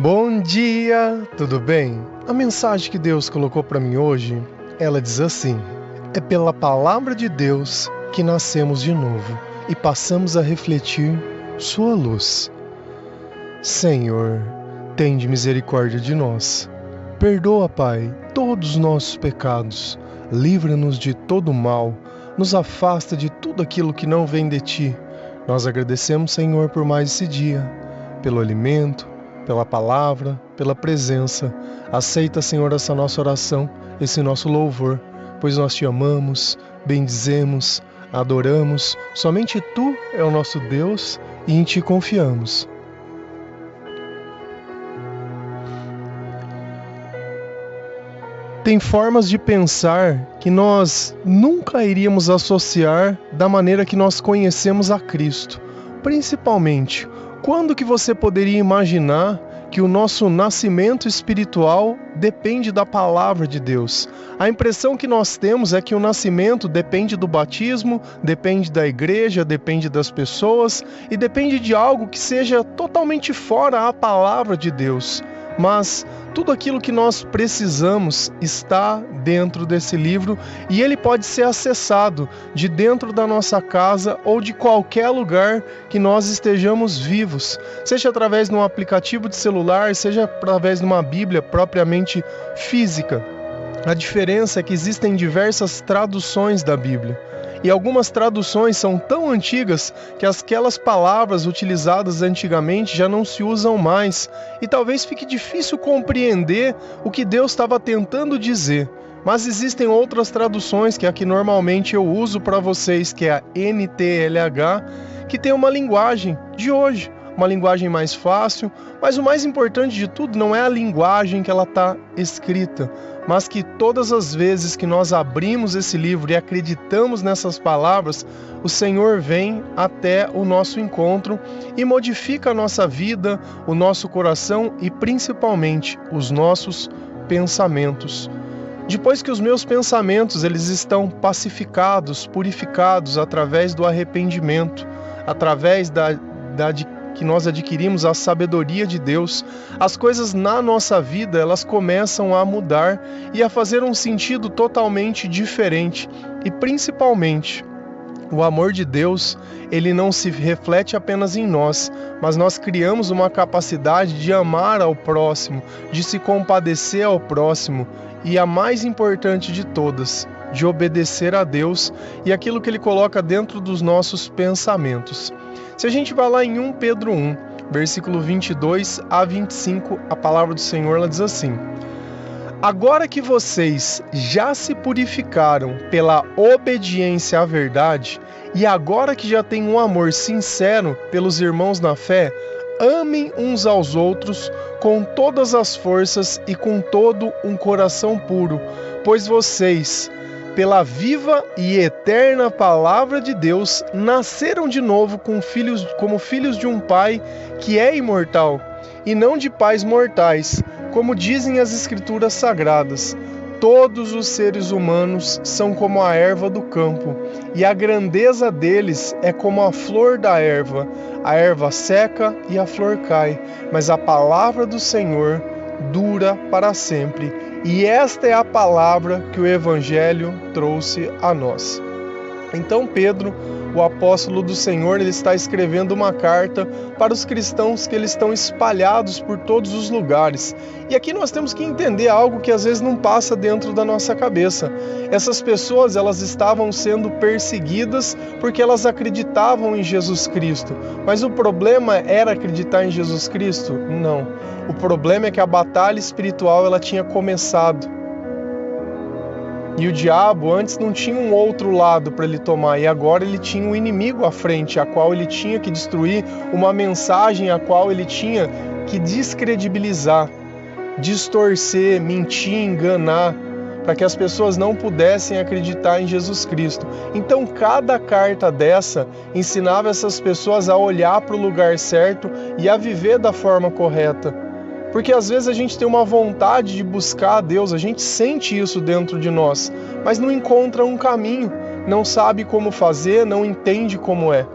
Bom dia, tudo bem? A mensagem que Deus colocou para mim hoje, ela diz assim: é pela palavra de Deus que nascemos de novo e passamos a refletir sua luz. Senhor, tende misericórdia de nós. Perdoa, Pai, todos os nossos pecados. Livra-nos de todo mal. Nos afasta de tudo aquilo que não vem de Ti. Nós agradecemos, Senhor, por mais esse dia, pelo alimento, pela palavra, pela presença. Aceita, Senhor, essa nossa oração, esse nosso louvor, pois nós Te amamos, bendizemos, adoramos. Somente Tu é o nosso Deus e em Ti confiamos. Tem formas de pensar que nós nunca iríamos associar da maneira que nós conhecemos a Cristo. Principalmente, quando que você poderia imaginar que o nosso nascimento espiritual depende da palavra de Deus? A impressão que nós temos é que o nascimento depende do batismo, depende da igreja, depende das pessoas e depende de algo que seja totalmente fora a palavra de Deus. Mas tudo aquilo que nós precisamos está dentro desse livro e ele pode ser acessado de dentro da nossa casa ou de qualquer lugar que nós estejamos vivos, seja através de um aplicativo de celular, seja através de uma Bíblia propriamente física. A diferença é que existem diversas traduções da Bíblia. E algumas traduções são tão antigas que aquelas palavras utilizadas antigamente já não se usam mais. E talvez fique difícil compreender o que Deus estava tentando dizer. Mas existem outras traduções, que é a que normalmente eu uso para vocês, que é a NTLH, que tem uma linguagem de hoje. Uma linguagem mais fácil, mas o mais importante de tudo não é a linguagem que ela está escrita, mas que todas as vezes que nós abrimos esse livro e acreditamos nessas palavras, o Senhor vem até o nosso encontro e modifica a nossa vida, o nosso coração e principalmente os nossos pensamentos. Depois que os meus pensamentos eles estão pacificados, purificados através do arrependimento, através que nós adquirimos a sabedoria de Deus, as coisas na nossa vida elas começam a mudar e a fazer um sentido totalmente diferente. E principalmente, o amor de Deus, ele não se reflete apenas em nós, mas nós criamos uma capacidade de amar ao próximo, de se compadecer ao próximo e a mais importante de todas, de obedecer a Deus e aquilo que Ele coloca dentro dos nossos pensamentos. Se a gente vai lá em 1 Pedro 1, versículo 22 a 25, a palavra do Senhor ela diz assim: agora que vocês já se purificaram pela obediência à verdade, e agora que já têm um amor sincero pelos irmãos na fé, amem uns aos outros com todas as forças e com todo um coração puro, pois vocês, pela viva e eterna palavra de Deus, nasceram de novo como filhos de um Pai que é imortal, e não de pais mortais, como dizem as Escrituras Sagradas. Todos os seres humanos são como a erva do campo, e a grandeza deles é como a flor da erva. A erva seca e a flor cai, mas a palavra do Senhor dura para sempre. E esta é a palavra que o Evangelho trouxe a nós. Então Pedro, o apóstolo do Senhor, ele está escrevendo uma carta para os cristãos que eles estão espalhados por todos os lugares. E aqui nós temos que entender algo que às vezes não passa dentro da nossa cabeça. Essas pessoas, elas estavam sendo perseguidas porque elas acreditavam em Jesus Cristo. Mas o problema era acreditar em Jesus Cristo? Não. O problema é que a batalha espiritual ela tinha começado. E o diabo antes não tinha um outro lado para ele tomar, e agora ele tinha um inimigo à frente, a qual ele tinha que destruir, uma mensagem a qual ele tinha que descredibilizar, distorcer, mentir, enganar, para que as pessoas não pudessem acreditar em Jesus Cristo. Então cada carta dessa ensinava essas pessoas a olhar para o lugar certo e a viver da forma correta. Porque às vezes a gente tem uma vontade de buscar a Deus, a gente sente isso dentro de nós, mas não encontra um caminho, não sabe como fazer, não entende como é.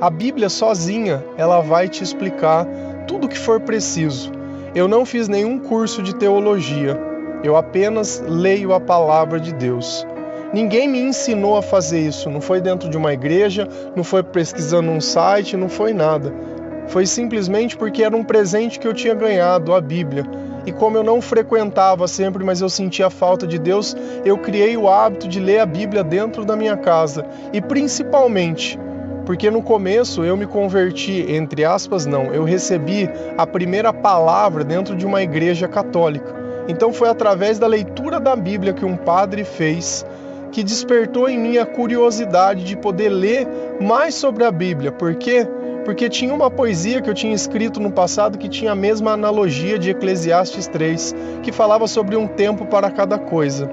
A Bíblia sozinha, ela vai te explicar tudo o que for preciso. Eu não fiz nenhum curso de teologia. Eu apenas leio a palavra de Deus. Ninguém me ensinou a fazer isso. Não foi dentro de uma igreja, não foi pesquisando um site, não foi nada. Foi simplesmente porque era um presente que eu tinha ganhado, a Bíblia. E como eu não frequentava sempre, mas eu sentia falta de Deus, eu criei o hábito de ler a Bíblia dentro da minha casa. E principalmente, porque no começo eu me converti, entre aspas não, eu recebi a primeira palavra dentro de uma igreja católica. Então foi através da leitura da Bíblia que um padre fez, que despertou em mim a curiosidade de poder ler mais sobre a Bíblia. Por quê? Porque tinha uma poesia que eu tinha escrito no passado que tinha a mesma analogia de Eclesiastes 3, que falava sobre um tempo para cada coisa.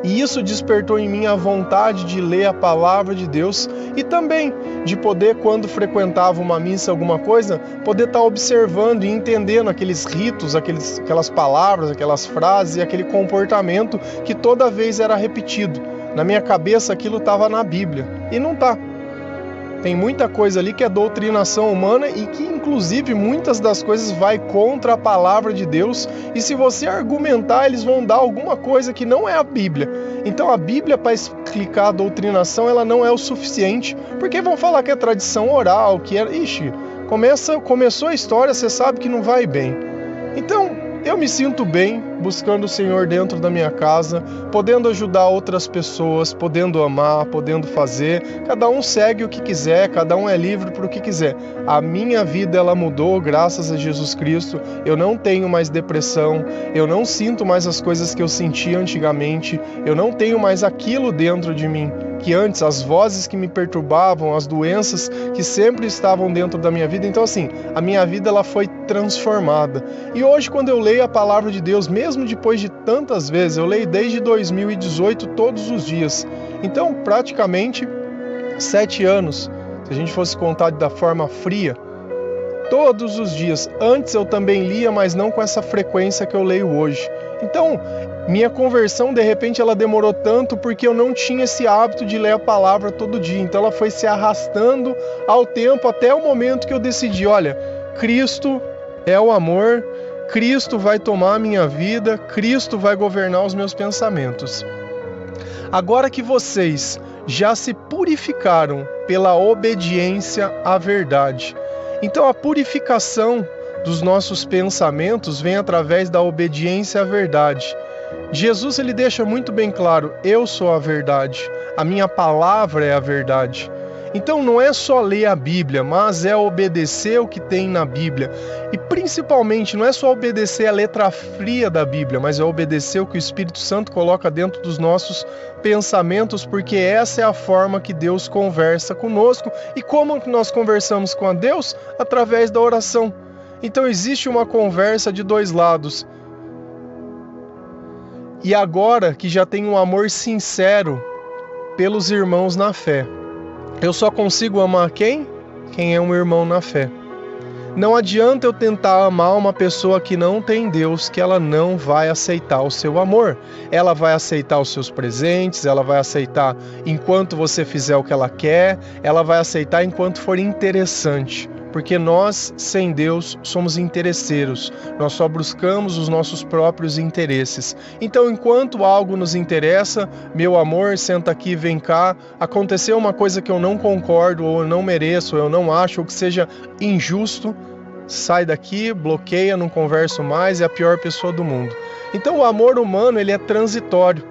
E isso despertou em mim a vontade de ler a palavra de Deus e também de poder, quando frequentava uma missa, alguma coisa, poder estar observando e entendendo aqueles ritos, aquelas palavras, aquelas frases e aquele comportamento que toda vez era repetido. Na minha cabeça aquilo estava na Bíblia e não está. Tem muita coisa ali que é doutrinação humana e que, inclusive, muitas das coisas vai contra a palavra de Deus. E se você argumentar, eles vão dar alguma coisa que não é a Bíblia. Então, a Bíblia, para explicar a doutrinação, ela não é o suficiente. Porque vão falar que é tradição oral, que é... Ixi, começou a história, você sabe que não vai bem. Então, eu me sinto bem buscando o Senhor dentro da minha casa, podendo ajudar outras pessoas, podendo amar, podendo fazer. Cada um segue o que quiser, cada um é livre para o que quiser. A minha vida, ela mudou graças a Jesus Cristo. Eu não tenho mais depressão, eu não sinto mais as coisas que eu sentia antigamente, eu não tenho mais aquilo dentro de mim que antes, as vozes que me perturbavam, as doenças que sempre estavam dentro da minha vida. Então assim, a minha vida ela foi transformada. E hoje, quando eu leio a palavra de Deus, mesmo depois de tantas vezes, eu leio desde 2018 todos os dias. Então, praticamente 7 anos, se a gente fosse contar da forma fria, todos os dias. Antes eu também lia, mas não com essa frequência que eu leio hoje. Então, minha conversão, de repente, ela demorou tanto porque eu não tinha esse hábito de ler a palavra todo dia. Então, ela foi se arrastando ao tempo até o momento que eu decidi, olha, Cristo é o amor, Cristo vai tomar a minha vida, Cristo vai governar os meus pensamentos. Agora que vocês já se purificaram pela obediência à verdade, então a purificação dos nossos pensamentos vem através da obediência à verdade. Jesus ele deixa muito bem claro, eu sou a verdade, a minha palavra é a verdade. Então não é só ler a Bíblia, mas é obedecer o que tem na Bíblia. E principalmente não é só obedecer a letra fria da Bíblia, mas é obedecer o que o Espírito Santo coloca dentro dos nossos pensamentos, porque essa é a forma que Deus conversa conosco. E como nós conversamos com a Deus? Através da oração. Então existe uma conversa de dois lados. E agora que já tenho um amor sincero pelos irmãos na fé, eu só consigo amar quem? Quem é um irmão na fé. Não adianta eu tentar amar uma pessoa que não tem Deus, que ela não vai aceitar o seu amor. Ela vai aceitar os seus presentes, ela vai aceitar enquanto você fizer o que ela quer, ela vai aceitar enquanto for interessante. Porque nós, sem Deus, somos interesseiros. Nós só buscamos os nossos próprios interesses. Então, enquanto algo nos interessa, meu amor, senta aqui, vem cá, aconteceu uma coisa que eu não concordo, ou eu não mereço, ou eu não acho, ou que seja injusto, sai daqui, bloqueia, não converso mais, é a pior pessoa do mundo. Então, o amor humano, ele é transitório.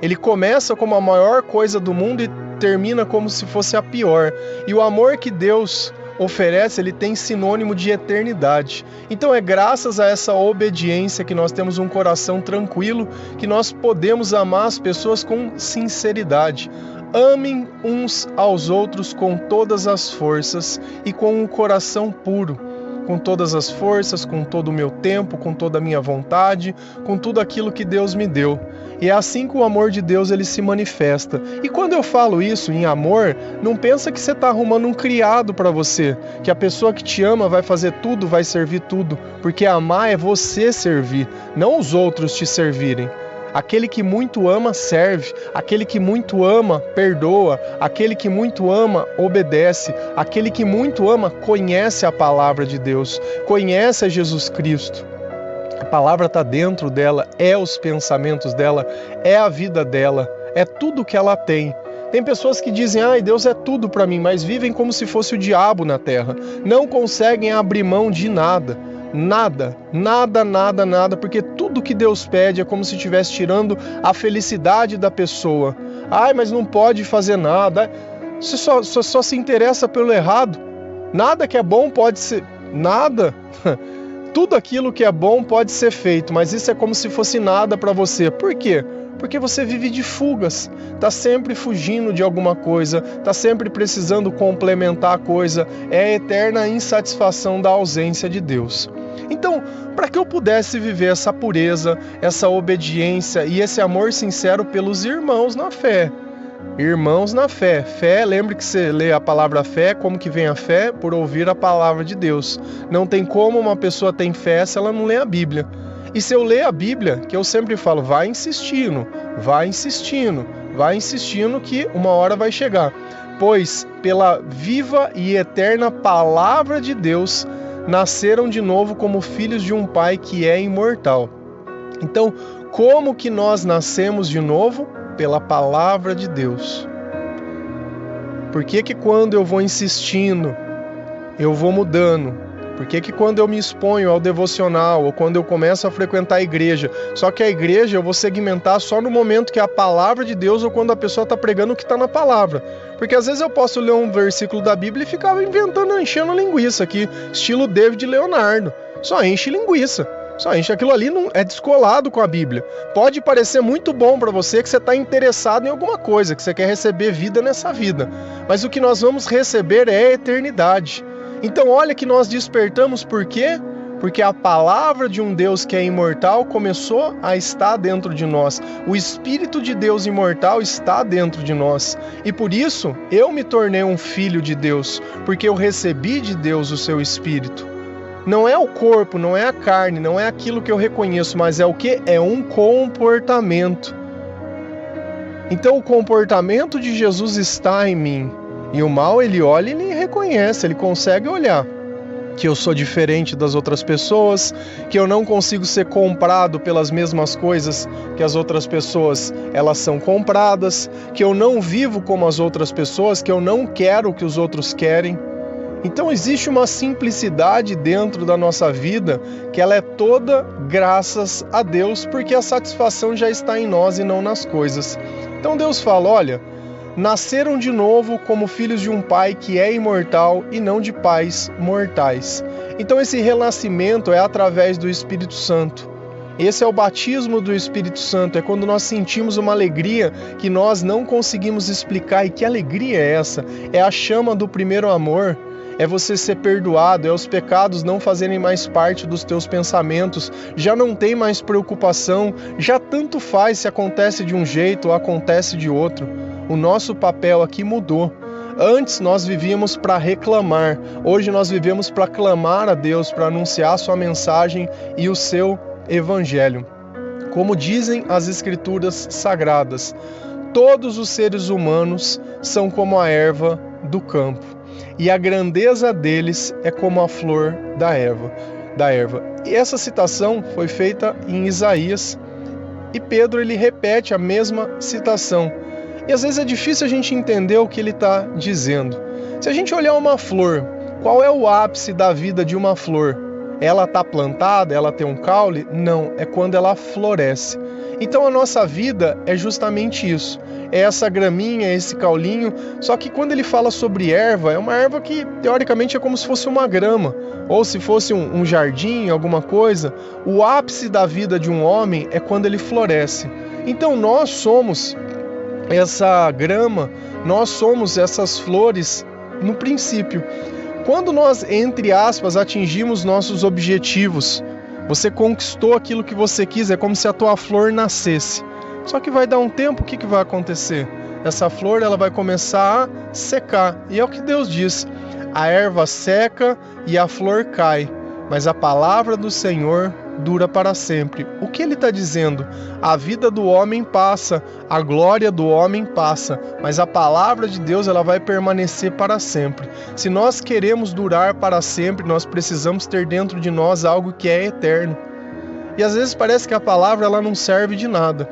Ele começa como a maior coisa do mundo e termina como se fosse a pior. E o amor que Deus oferece, ele tem sinônimo de eternidade. Então é graças a essa obediência que nós temos um coração tranquilo, que nós podemos amar as pessoas com sinceridade. Amem uns aos outros com todas as forças e com um coração puro. Com todas as forças, com todo o meu tempo, com toda a minha vontade, com tudo aquilo que Deus me deu. E é assim que o amor de Deus ele se manifesta. E quando eu falo isso em amor, não pensa que você está arrumando um criado para você, que a pessoa que te ama vai fazer tudo, vai servir tudo, porque amar é você servir, não os outros te servirem. Aquele que muito ama, serve. Aquele que muito ama, perdoa. Aquele que muito ama, obedece. Aquele que muito ama, conhece a palavra de Deus. Conhece a Jesus Cristo. palavra está dentro dela, é os pensamentos dela, é a vida dela, é tudo que ela tem. Tem pessoas que dizem, Deus é tudo para mim, mas vivem como se fosse o diabo na terra. Não conseguem abrir mão de nada. Nada, porque tudo que Deus pede é como se estivesse tirando a felicidade da pessoa. Mas não pode fazer nada. Você só se interessa pelo errado. Nada que é bom pode ser... Nada. Tudo aquilo que é bom pode ser feito, mas isso é como se fosse nada para você. Por quê? Porque você vive de fugas, está sempre fugindo de alguma coisa, está sempre precisando complementar a coisa, é a eterna insatisfação da ausência de Deus. Então, para que eu pudesse viver essa pureza, essa obediência e esse amor sincero pelos irmãos na fé. Irmãos na fé. Fé, lembre que você lê a palavra fé, como que vem a fé? Por ouvir a palavra de Deus. Não tem como uma pessoa ter fé se ela não lê a Bíblia. E se eu ler a Bíblia, que eu sempre falo, vai insistindo que uma hora vai chegar. Pois pela viva e eterna palavra de Deus, nasceram de novo como filhos de um Pai que é imortal. Então, como que nós nascemos de novo? Pela palavra de Deus. Por que quando eu vou insistindo, eu vou mudando? Por que quando eu me exponho ao devocional ou quando eu começo a frequentar a igreja, só que a igreja eu vou segmentar só no momento que é a palavra de Deus ou quando a pessoa está pregando o que está na palavra? Porque às vezes eu posso ler um versículo da Bíblia e ficar inventando, enchendo linguiça aqui, estilo David Leonardo. Só enche linguiça. Só enche aquilo ali, não é descolado com a Bíblia. Pode parecer muito bom para você que você está interessado em alguma coisa, que você quer receber vida nessa vida. Mas o que nós vamos receber é a eternidade. Então olha que nós despertamos por quê? Porque a palavra de um Deus que é imortal começou a estar dentro de nós. O Espírito de Deus imortal está dentro de nós. E por isso eu me tornei um filho de Deus, porque eu recebi de Deus o seu Espírito. Não é o corpo, não é a carne, não é aquilo que eu reconheço, mas é o que? É um comportamento. Então o comportamento de Jesus está em mim. E o mal, ele olha e ele reconhece, ele consegue olhar. Que eu sou diferente das outras pessoas, que eu não consigo ser comprado pelas mesmas coisas que as outras pessoas, elas são compradas, que eu não vivo como as outras pessoas, que eu não quero o que os outros querem. Então existe uma simplicidade dentro da nossa vida que ela é toda graças a Deus, porque a satisfação já está em nós e não nas coisas. Então Deus fala, olha, nasceram de novo como filhos de um Pai que é imortal e não de pais mortais. Então esse renascimento é através do Espírito Santo. Esse é o batismo do Espírito Santo, é quando nós sentimos uma alegria que nós não conseguimos explicar. E que alegria é essa? É a chama do primeiro amor. É você ser perdoado, é os pecados não fazerem mais parte dos teus pensamentos, já não tem mais preocupação, já tanto faz se acontece de um jeito ou acontece de outro. O nosso papel aqui mudou. Antes nós vivíamos para reclamar, hoje nós vivemos para clamar a Deus, para anunciar a sua mensagem e o seu evangelho. Como dizem as Escrituras Sagradas, todos os seres humanos são como a erva do campo, e a grandeza deles é como a flor da erva. E essa citação foi feita em Isaías, e Pedro ele repete a mesma citação. E às vezes é difícil a gente entender o que ele está dizendo. Se a gente olhar uma flor, qual é o ápice da vida de uma flor? Ela está plantada, ela tem um caule? Não, é quando ela floresce. Então a nossa vida é justamente isso. É essa graminha, esse caulinho. Só que quando ele fala sobre erva, é uma erva que teoricamente é como se fosse uma grama. Ou se fosse um jardim, alguma coisa. O ápice da vida de um homem é quando ele floresce. Então nós somos essa grama, nós somos essas flores no princípio. Quando nós, entre aspas, atingimos nossos objetivos, você conquistou aquilo que você quis, é como se a tua flor nascesse. Só que vai dar um tempo, o que vai acontecer? Essa flor ela vai começar a secar. E é o que Deus diz, a erva seca e a flor cai, mas a palavra do Senhor dura para sempre. O que ele está dizendo? A vida do homem passa, a glória do homem passa, mas a palavra de Deus ela vai permanecer para sempre. Se nós queremos durar para sempre, nós precisamos ter dentro de nós algo que é eterno. E às vezes parece que a palavra ela não serve de nada.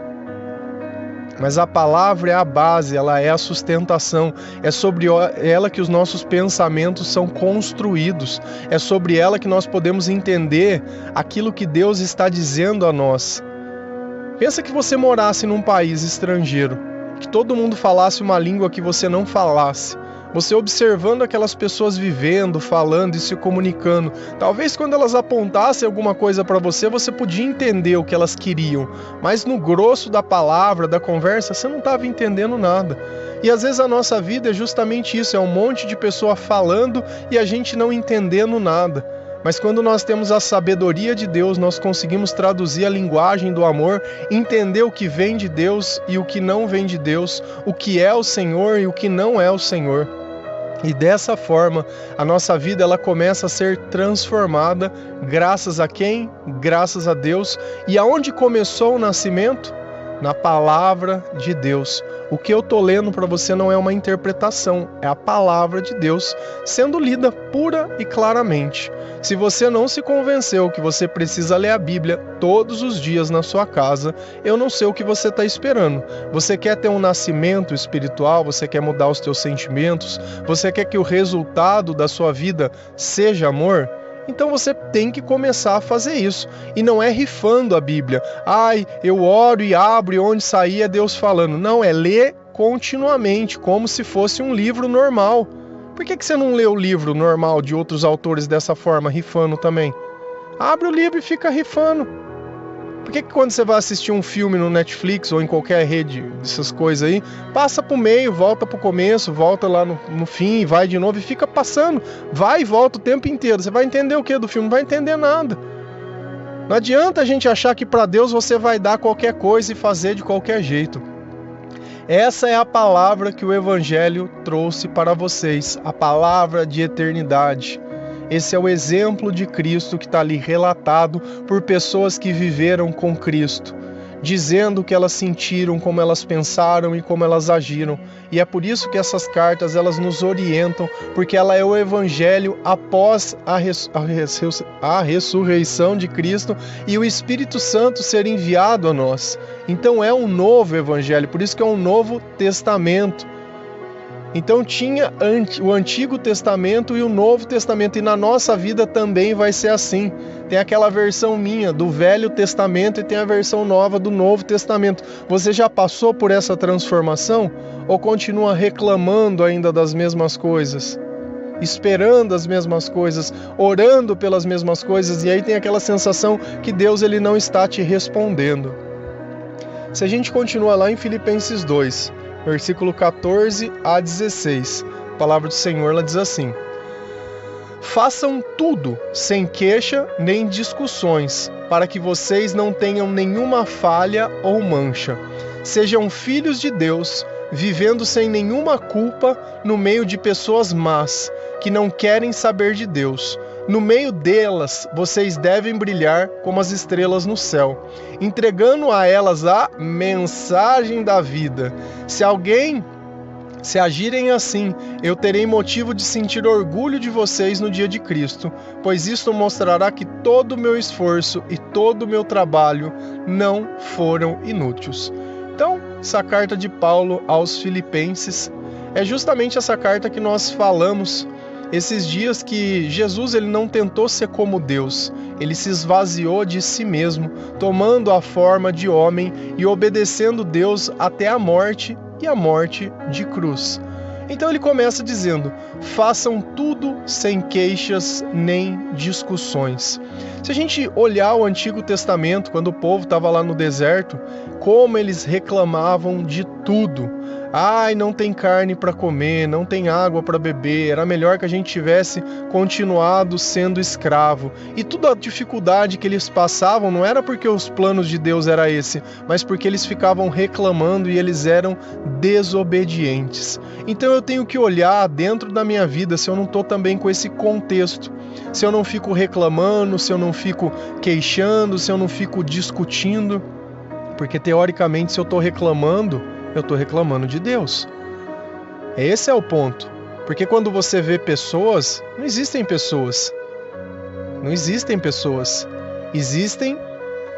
Mas a palavra é a base, ela é a sustentação, é sobre ela que os nossos pensamentos são construídos, é sobre ela que nós podemos entender aquilo que Deus está dizendo a nós. Pensa que você morasse num país estrangeiro, que todo mundo falasse uma língua que você não falasse. Você observando aquelas pessoas vivendo, falando e se comunicando. Talvez quando elas apontassem alguma coisa para você, você podia entender o que elas queriam. Mas no grosso da palavra, da conversa, você não estava entendendo nada. E às vezes a nossa vida é justamente isso, é um monte de pessoa falando e a gente não entendendo nada. Mas quando nós temos a sabedoria de Deus, nós conseguimos traduzir a linguagem do amor, entender o que vem de Deus e o que não vem de Deus, o que é o Senhor e o que não é o Senhor. E dessa forma, a nossa vida ela começa a ser transformada, graças a quem? Graças a Deus. E aonde começou o nascimento? Na palavra de Deus. O que eu estou lendo para você não é uma interpretação, é a palavra de Deus sendo lida pura e claramente. Se você não se convenceu que você precisa ler a Bíblia todos os dias na sua casa, eu não sei o que você está esperando. Você quer ter um nascimento espiritual? Você quer mudar os teus sentimentos? Você quer que o resultado da sua vida seja amor? Então você tem que começar a fazer isso. E não é rifando a Bíblia. Ai, eu oro e abro e onde sair é Deus falando. Não, é ler continuamente, como se fosse um livro normal. Por que você não lê o livro normal de outros autores dessa forma, rifando também? Abre o livro e fica rifando. Por que quando você vai assistir um filme no Netflix ou em qualquer rede dessas coisas aí, passa pro meio, volta pro começo, volta lá no fim, vai de novo e fica passando. Vai e volta o tempo inteiro. Você vai entender o que do filme? Não vai entender nada. Não adianta a gente achar que para Deus você vai dar qualquer coisa e fazer de qualquer jeito. Essa é a palavra que o Evangelho trouxe para vocês, a palavra de eternidade. Esse é o exemplo de Cristo que está ali relatado por pessoas que viveram com Cristo, dizendo o que elas sentiram, como elas pensaram e como elas agiram. E é por isso que essas cartas elas nos orientam, porque ela é o Evangelho após a ressurreição de Cristo e o Espírito Santo ser enviado a nós. Então é um novo Evangelho, por isso que é um novo testamento. Então tinha o Antigo Testamento e o Novo Testamento, e na nossa vida também vai ser assim. Tem aquela versão minha do Velho Testamento e tem a versão nova do Novo Testamento. Você já passou por essa transformação ou continua reclamando ainda das mesmas coisas? Esperando as mesmas coisas, orando pelas mesmas coisas, e aí tem aquela sensação que Deus ele não está te respondendo. Se a gente continua lá em Filipenses 2, versículo 14 a 16, a palavra do Senhor ela diz assim: façam tudo sem queixa nem discussões, para que vocês não tenham nenhuma falha ou mancha. Sejam filhos de Deus, vivendo sem nenhuma culpa no meio de pessoas más, que não querem saber de Deus. No meio delas, vocês devem brilhar como as estrelas no céu, entregando a elas a mensagem da vida. Se agirem assim, eu terei motivo de sentir orgulho de vocês no dia de Cristo, pois isto mostrará que todo o meu esforço e todo o meu trabalho não foram inúteis. Então, essa carta de Paulo aos Filipenses é justamente essa carta que nós falamos esses dias, que Jesus ele não tentou ser como Deus, ele se esvaziou de si mesmo, tomando a forma de homem e obedecendo Deus até a morte e a morte de cruz. Então ele começa dizendo: façam tudo sem queixas nem discussões. Se a gente olhar o Antigo Testamento, quando o povo estava lá no deserto, como eles reclamavam de tudo. Ai, não tem carne para comer, não tem água para beber, era melhor que a gente tivesse continuado sendo escravo. E toda a dificuldade que eles passavam não era porque os planos de Deus era esse, mas porque eles ficavam reclamando e eles eram desobedientes. Então eu tenho que olhar dentro da minha vida se eu não estou também com esse contexto, se eu não fico reclamando, se eu não fico queixando, se eu não fico discutindo, porque teoricamente se eu estou reclamando, eu estou reclamando de Deus. Esse é o ponto. Porque quando você vê pessoas, não existem pessoas. Não existem pessoas. Existem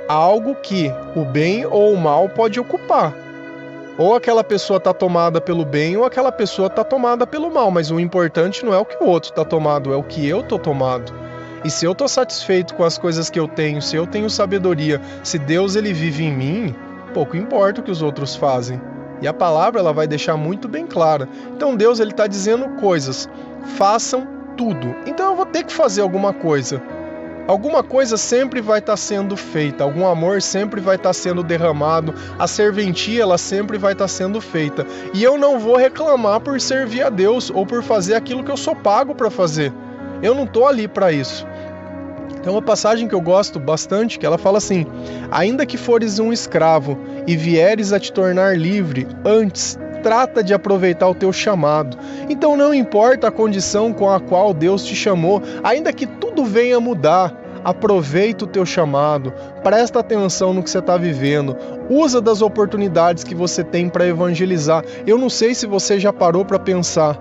algo que o bem ou o mal pode ocupar. Ou aquela pessoa está tomada pelo bem ou aquela pessoa está tomada pelo mal, mas o importante não é o que o outro está tomado, é o que eu estou tomado. E se eu estou satisfeito com as coisas que eu tenho, se eu tenho sabedoria, se Deus ele vive em mim, pouco importa o que os outros fazem. E a palavra ela vai deixar muito bem clara. Então Deus ele está dizendo coisas, façam tudo. Então eu vou ter que fazer alguma coisa. Alguma coisa sempre vai estar sendo feita, algum amor sempre vai estar sendo derramado, a serventia ela sempre vai estar sendo feita. E eu não vou reclamar por servir a Deus ou por fazer aquilo que eu sou pago para fazer. Eu não estou ali para isso. Tem uma passagem que eu gosto bastante, que ela fala assim: ainda que fores um escravo e vieres a te tornar livre, antes trata de aproveitar o teu chamado. Então não importa a condição com a qual Deus te chamou, ainda que tudo venha mudar, aproveita o teu chamado, presta atenção no que você está vivendo, usa das oportunidades que você tem para evangelizar. Eu não sei se você já parou para pensar,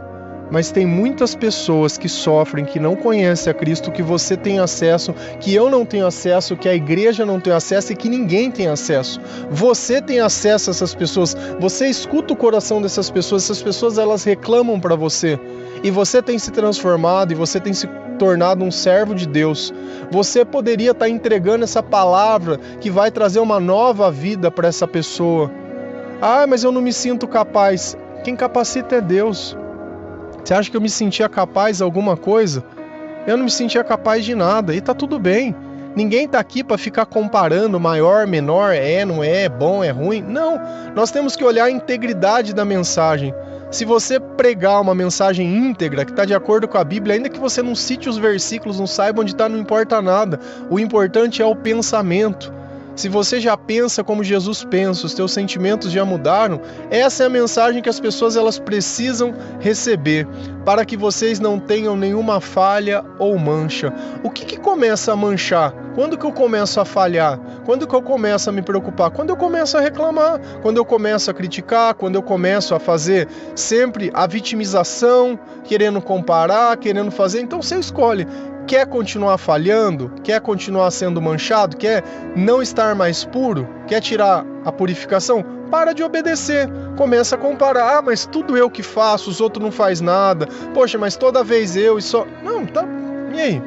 mas tem muitas pessoas que sofrem, que não conhecem a Cristo, que você tem acesso, que eu não tenho acesso, que a igreja não tem acesso e que ninguém tem acesso. Você tem acesso a essas pessoas, você escuta o coração dessas pessoas, essas pessoas elas reclamam para você. E você tem se transformado e você tem se tornado um servo de Deus. Você poderia estar entregando essa palavra que vai trazer uma nova vida para essa pessoa. Ah, mas eu não me sinto capaz. Quem capacita é Deus. Você acha que eu me sentia capaz de alguma coisa? Eu não me sentia capaz de nada, e tá tudo bem. Ninguém tá aqui para ficar comparando maior, menor, não é bom, é ruim. Não, nós temos que olhar a integridade da mensagem. Se você pregar uma mensagem íntegra, que está de acordo com a Bíblia, ainda que você não cite os versículos, não saiba onde está, não importa nada. O importante é o pensamento. Se você já pensa como Jesus pensa, os teus sentimentos já mudaram, essa é a mensagem que as pessoas elas precisam receber, para que vocês não tenham nenhuma falha ou mancha. O que começa a manchar? Quando que eu começo a falhar? Quando que eu começo a me preocupar? Quando eu começo a reclamar, quando eu começo a criticar, quando eu começo a fazer sempre a vitimização, querendo comparar, querendo fazer. Então você escolhe. Quer continuar falhando? Quer continuar sendo manchado? Quer não estar mais puro? Quer tirar a purificação? Para de obedecer. Começa a comparar. Ah, mas tudo eu que faço, os outros não faz nada. Poxa, mas toda vez eu e só... Não, tá... E aí?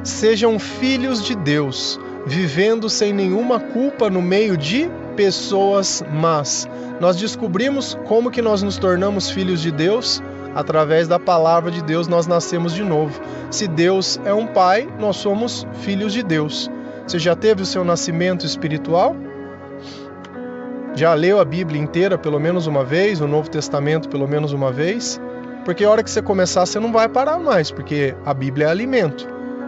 Sejam filhos de Deus, vivendo sem nenhuma culpa no meio de pessoas más. Nós descobrimos como que nós nos tornamos filhos de Deus. Através da palavra de Deus nós nascemos de novo. Se Deus é um pai, nós somos filhos de Deus. Você já teve o seu nascimento espiritual? Já leu a Bíblia inteira pelo menos uma vez, o Novo Testamento pelo menos uma vez? Porque a hora que você começar você não vai parar mais, porque a Bíblia é alimento.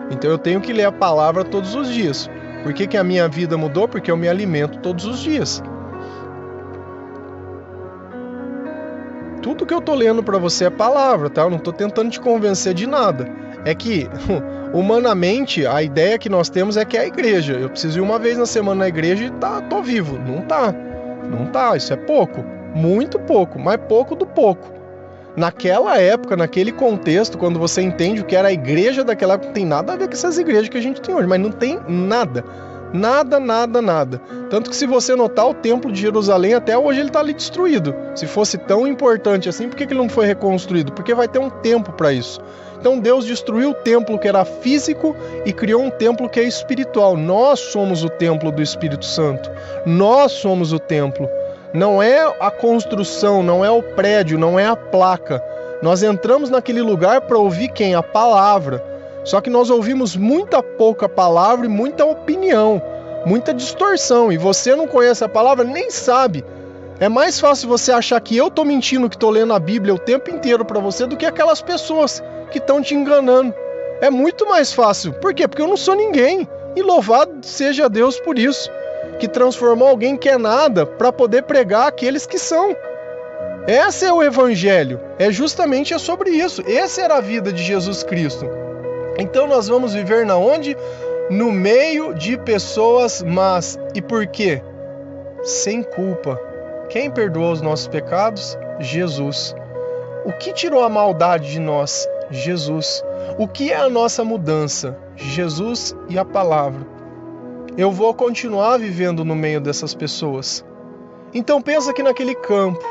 Então eu tenho que ler a palavra todos os dias. Por que a minha vida mudou? Porque eu me alimento todos os dias. Tudo que eu tô lendo para você é palavra, tá? Eu não tô tentando te convencer de nada. É que, humanamente, a ideia que nós temos é que é a igreja. Eu preciso ir uma vez na semana na igreja e tô vivo. Não tá. Não tá. Isso é pouco. Muito pouco. Mas pouco do pouco. Naquela época, naquele contexto, quando você entende o que era a igreja daquela época, não tem nada a ver com essas igrejas que a gente tem hoje. Mas não tem nada. Nada, nada, nada. Tanto que se você notar, o templo de Jerusalém até hoje ele está ali destruído. Se fosse tão importante assim, por que ele não foi reconstruído? Porque vai ter um tempo para isso. Então Deus destruiu o templo que era físico e criou um templo que é espiritual. Nós somos o templo do Espírito Santo. Nós somos o templo. Não é a construção, não é o prédio, não é a placa. Nós entramos naquele lugar para ouvir quem? A palavra. Só que nós ouvimos muita pouca palavra e muita opinião, muita distorção. E você não conhece a palavra, nem sabe. É mais fácil você achar que eu estou mentindo, que estou lendo a Bíblia o tempo inteiro para você, do que aquelas pessoas que estão te enganando. É muito mais fácil. Por quê? Porque eu não sou ninguém. E louvado seja Deus por isso, que transformou alguém que é nada para poder pregar aqueles que são. Esse é o Evangelho. É justamente sobre isso. Essa era a vida de Jesus Cristo. Então nós vamos viver na onde? No meio de pessoas más. E por quê? Sem culpa. Quem perdoou os nossos pecados? Jesus. O que tirou a maldade de nós? Jesus. O que é a nossa mudança? Jesus e a palavra. eu vou continuar vivendo no meio dessas pessoas. Então pensa que naquele campo,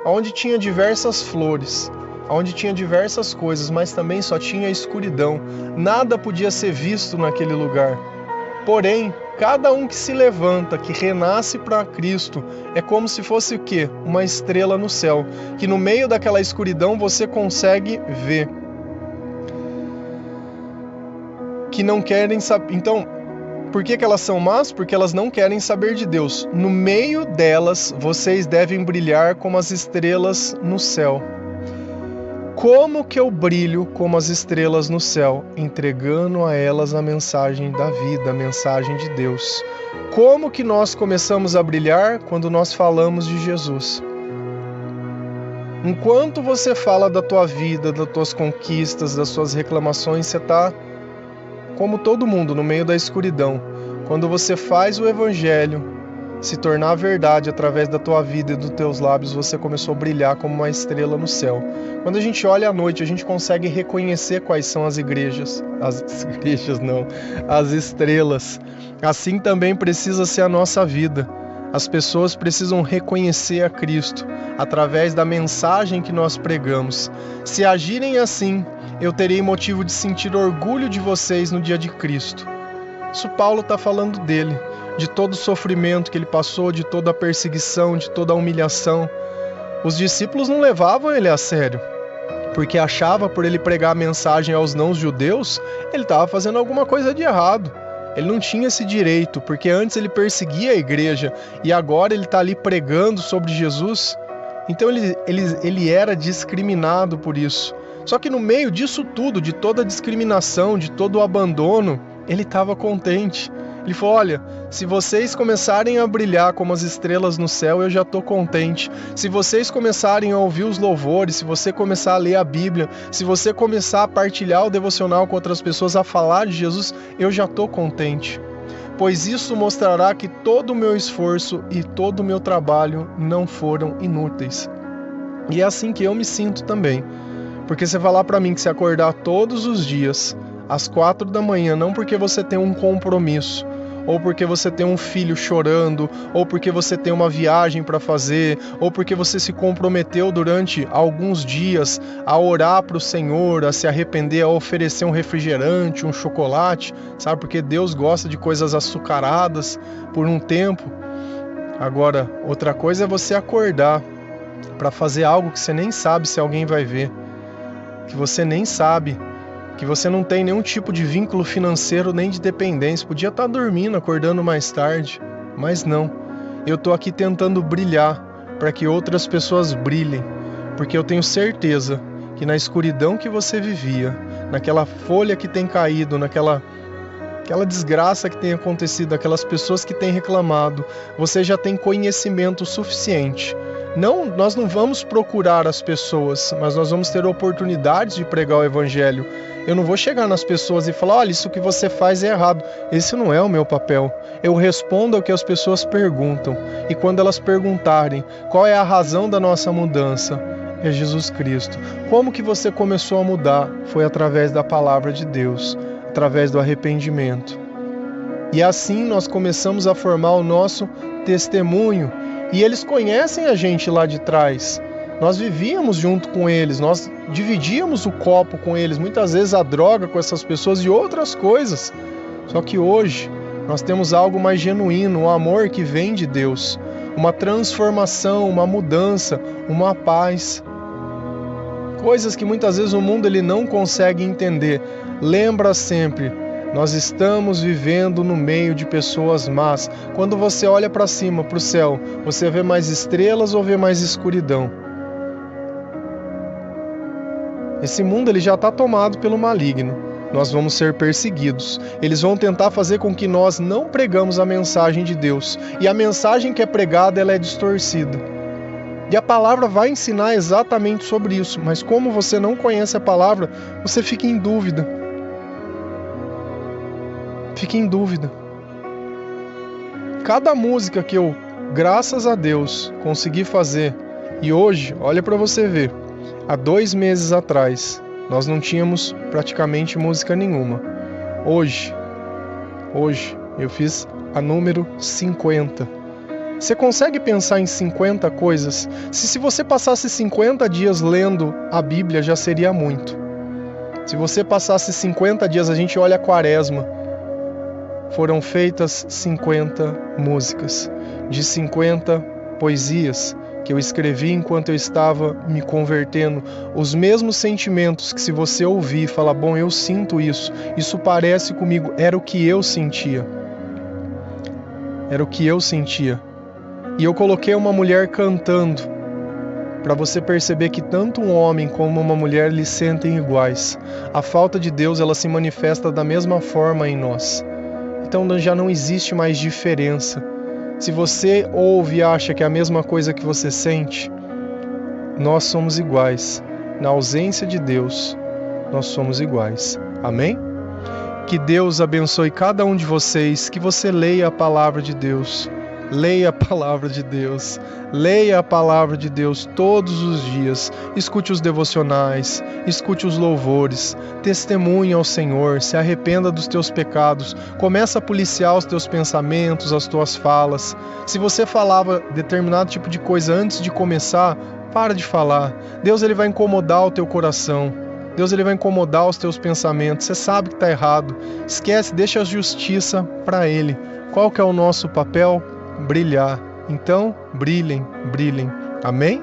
onde tinha diversas flores, onde tinha diversas coisas, mas também só tinha escuridão, nada podia ser visto naquele lugar. Porém, cada um que se levanta, que renasce para Cristo, é como se fosse o quê? Uma estrela no céu, que no meio daquela escuridão você consegue ver. Que não querem saber. Então, por que elas são más? Porque elas não querem saber de Deus. No meio delas, vocês devem brilhar como as estrelas no céu. Como que eu brilho como as estrelas no céu? Entregando a elas a mensagem da vida, a mensagem de Deus. Como que nós começamos a brilhar? Quando nós falamos de Jesus. Enquanto você fala da tua vida, das tuas conquistas, das suas reclamações, você está como todo mundo no meio da escuridão. Quando você faz o evangelho se tornar verdade através da tua vida e dos teus lábios, você começou a brilhar como uma estrela no céu. Quando a gente olha à noite, a gente consegue reconhecer quais são as estrelas. Assim também precisa ser a nossa vida. As pessoas precisam reconhecer a Cristo através da mensagem que nós pregamos. Se agirem assim, eu terei motivo de sentir orgulho de vocês no dia de Cristo. Isso Paulo está falando dele, de todo o sofrimento que ele passou, de toda a perseguição, de toda a humilhação. Os discípulos não levavam ele a sério, porque achava por ele pregar a mensagem aos não-judeus, ele estava fazendo alguma coisa de errado. Ele não tinha esse direito, porque antes ele perseguia a igreja e agora ele está ali pregando sobre Jesus. Então ele era discriminado por isso. Só que no meio disso tudo, de toda a discriminação, de todo o abandono, ele estava contente. Ele falou, olha, se vocês começarem a brilhar como as estrelas no céu, eu já estou contente. Se vocês começarem a ouvir os louvores, se você começar a ler a Bíblia, se você começar a partilhar o devocional com outras pessoas, a falar de Jesus, eu já estou contente. Pois isso mostrará que todo o meu esforço e todo o meu trabalho não foram inúteis. E é assim que eu me sinto também. Porque você falar para mim que se acordar todos os dias, às 4 da manhã, não porque você tem um compromisso, ou porque você tem um filho chorando, ou porque você tem uma viagem para fazer, ou porque você se comprometeu durante alguns dias a orar para o Senhor, a se arrepender, a oferecer um refrigerante, um chocolate, sabe? Porque Deus gosta de coisas açucaradas por um tempo. Agora, outra coisa é você acordar para fazer algo que você nem sabe se alguém vai ver, que você nem sabe, que você não tem nenhum tipo de vínculo financeiro nem de dependência. Podia estar dormindo, acordando mais tarde, mas não. Eu estou aqui tentando brilhar para que outras pessoas brilhem, porque eu tenho certeza que na escuridão que você vivia, naquela folha que tem caído, naquela desgraça que tem acontecido, aquelas pessoas que têm reclamado, você já tem conhecimento suficiente. Não, nós não vamos procurar as pessoas, mas nós vamos ter oportunidades de pregar o evangelho. Eu não vou chegar nas pessoas e falar, olha, isso que você faz é errado. Esse não é o meu papel. Eu respondo ao que as pessoas perguntam. E quando elas perguntarem qual é a razão da nossa mudança, é Jesus Cristo. Como que você começou a mudar? Foi através da palavra de Deus, através do arrependimento. E assim nós começamos a formar o nosso testemunho. E eles conhecem a gente lá de trás. Nós vivíamos junto com eles, nós dividíamos o copo com eles, muitas vezes a droga com essas pessoas e outras coisas. Só que hoje nós temos algo mais genuíno, um amor que vem de Deus, uma transformação, uma mudança, uma paz. Coisas que muitas vezes o mundo ele não consegue entender. Lembra sempre, nós estamos vivendo no meio de pessoas más. Quando você olha para cima, para o céu, você vê mais estrelas ou vê mais escuridão? Esse mundo ele já está tomado pelo maligno. Nós vamos ser perseguidos. Eles vão tentar fazer com que nós não pregamos a mensagem de Deus. E a mensagem que é pregada ela é distorcida. E a palavra vai ensinar exatamente sobre isso. Mas como você não conhece a palavra, você fica em dúvida. Fique em dúvida. Cada música que eu, graças a Deus, consegui fazer, e hoje, olha para você ver, há 2 meses atrás, nós não tínhamos praticamente música nenhuma. Hoje, Eu fiz a número 50. Você consegue pensar em 50 coisas? Se você passasse 50 dias lendo a Bíblia, já seria muito. Se você passasse 50 dias, a gente olha a Quaresma, foram feitas 50 músicas, de 50 poesias que eu escrevi enquanto eu estava me convertendo, os mesmos sentimentos que se você ouvir e falar, bom, eu sinto isso parece comigo, era o que eu sentia. Era o que eu sentia. E eu coloquei uma mulher cantando, para você perceber que tanto um homem como uma mulher lhe sentem iguais. A falta de Deus, ela se manifesta da mesma forma em nós. Então já não existe mais diferença. Se você ouve e acha que é a mesma coisa que você sente, nós somos iguais. Na ausência de Deus, nós somos iguais. Amém? Que Deus abençoe cada um de vocês, que você leia a palavra de Deus. Leia a palavra de Deus, leia a palavra de Deus todos os dias, escute os devocionais, escute os louvores, testemunhe ao Senhor, se arrependa dos teus pecados, começa a policiar os teus pensamentos, as tuas falas. Se você falava determinado tipo de coisa antes de começar, para de falar. Deus ele vai incomodar o teu coração, Deus ele vai incomodar os teus pensamentos, você sabe que está errado, esquece, deixa a justiça para Ele. Qual que é o nosso papel? Brilhar. Então, brilhem, brilhem. Amém?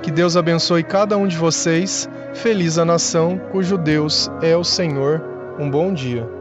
Que Deus abençoe cada um de vocês. Feliz a nação cujo Deus é o Senhor. Um bom dia.